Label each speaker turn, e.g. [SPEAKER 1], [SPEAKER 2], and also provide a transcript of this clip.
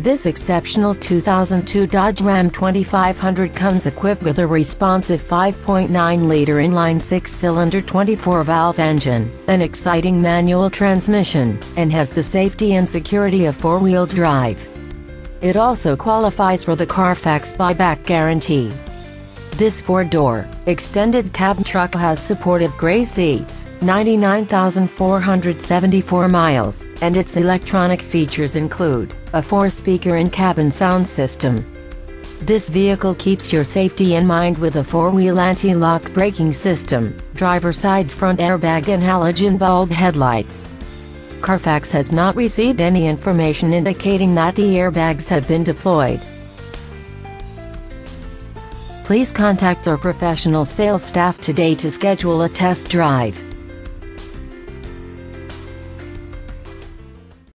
[SPEAKER 1] This exceptional 2002 Dodge Ram 2500 comes equipped with a responsive 5.9-liter inline 6-cylinder 24-valve engine, an exciting manual transmission, and has the safety and security of four-wheel drive. It also qualifies for the Carfax buyback guarantee. This four-door, extended cab truck has supportive gray seats, 99,474 miles, and its electronic features include a 4-speaker in-cabin sound system. This vehicle keeps your safety in mind with a 4-wheel anti-lock braking system, driver side front airbag and halogen bulb headlights. Carfax has not received any information indicating that the airbags have been deployed. Please contact our professional sales staff today to schedule a test drive.